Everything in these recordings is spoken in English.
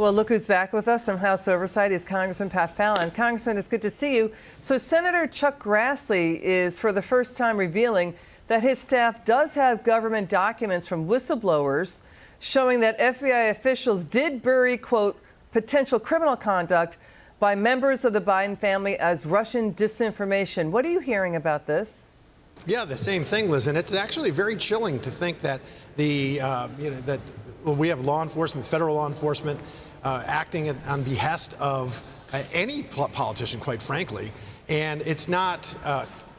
Well, look who's back with us from House Oversight is Congressman Pat Fallon. Congressman, it's good to see you. So Senator Chuck Grassley is for the first time revealing that his staff does have government documents from whistleblowers showing that FBI officials did bury, quote, potential criminal conduct by members of the Biden family as Russian disinformation. What are you hearing about this? Yeah, the same thing, Liz, and it's actually very chilling to think that we have law enforcement, federal law enforcement, acting on behest of any politician, quite frankly, and it's not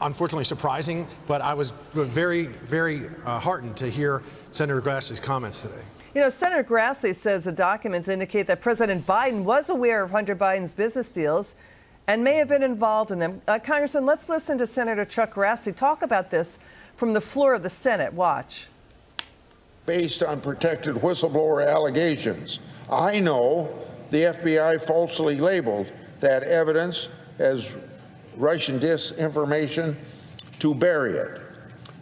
unfortunately surprising. But I was very, very heartened to hear Senator Grassley's comments today. You know, Senator Grassley says the documents indicate that President Biden was aware of Hunter Biden's business deals and may have been involved in them. Congressman, let's listen to Senator Chuck Grassley talk about this from the floor of the Senate. Watch. Based on protected whistleblower allegations, I know the FBI falsely labeled that evidence as Russian disinformation to bury it.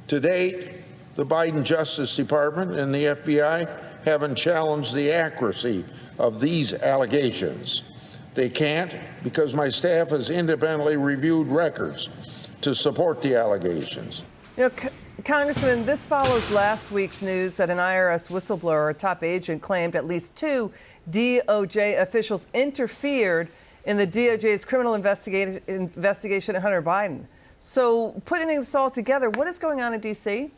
To date, the Biden Justice Department and the FBI haven't challenged the accuracy of these allegations. They can't because my staff has independently reviewed records to support the allegations. You know, Congressman, this follows last week's news that an IRS whistleblower, a top agent, claimed at least 2 DOJ officials interfered in the DOJ's criminal investigation of Hunter Biden. So putting this all together, what is going on in D.C.?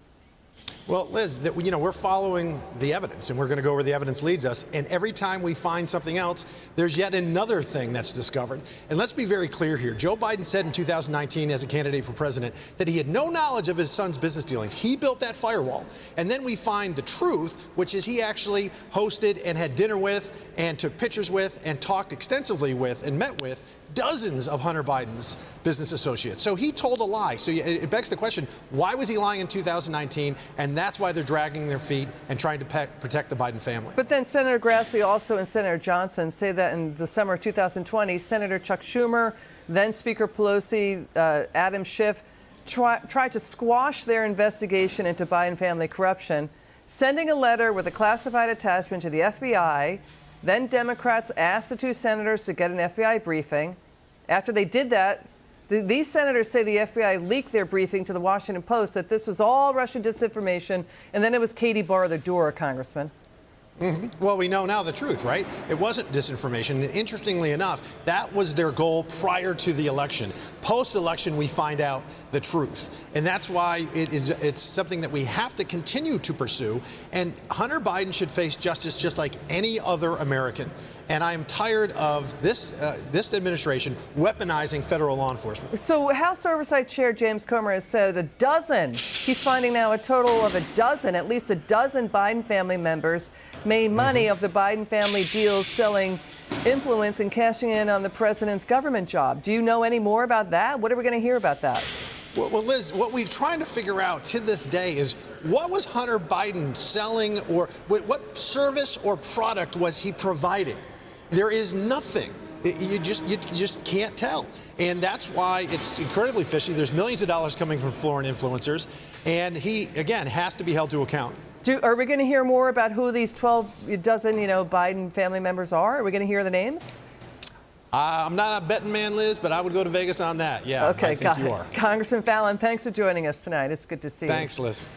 Well, Liz, we're following the evidence, and we're going to go where the evidence leads us. And every time we find something else, there's yet another thing that's discovered. And let's be very clear here. Joe Biden said in 2019 as a candidate for president that he had no knowledge of his son's business dealings. He built that firewall. And then we find the truth, which is he actually hosted and had dinner with and took pictures with and talked extensively with and met with dozens of Hunter Biden's business associates. So he told a lie. So it begs the question, why was he lying in 2019? And that's why they're dragging their feet and trying to protect the Biden family. But then Senator Grassley also and Senator Johnson say that in the summer of 2020, Senator Chuck Schumer, then Speaker Pelosi, Adam Schiff, tried to squash their investigation into Biden family corruption, sending a letter with a classified attachment to the FBI. Then Democrats asked the 2 senators to get an FBI briefing. After they did that, these senators say the FBI leaked their briefing to the Washington Post that this was all Russian disinformation, and then it was Katie bar the door, Congressman. Mm-hmm. Well, we know now the truth, right? It wasn't disinformation. And interestingly enough, that was their goal prior to the election. Post-election, we find out the truth. And that's why it's something that we have to continue to pursue. And Hunter Biden should face justice just like any other American. And I'm tired of this administration weaponizing federal law enforcement. So House Oversight Chair James Comer has said a dozen, he's finding now a total of at least a dozen Biden family members made money of the Biden family deals selling influence and cashing in on the president's government job. Do you know any more about that? What are we going to hear about that? Well, Liz, what we're trying to figure out to this day is what was Hunter Biden selling, or what service or product was he providing? There is nothing. You just can't tell. And that's why it's incredibly fishy. There's millions of dollars coming from foreign influencers. And he, again, has to be held to account. Are we going to hear more about who these 12 dozen, Biden family members are? Are we going to hear the names? I'm not a betting man, Liz, but I would go to Vegas on that. Yeah, okay, I think you are. Congressman Fallon, thanks for joining us tonight. It's good to see you. Thanks, Liz.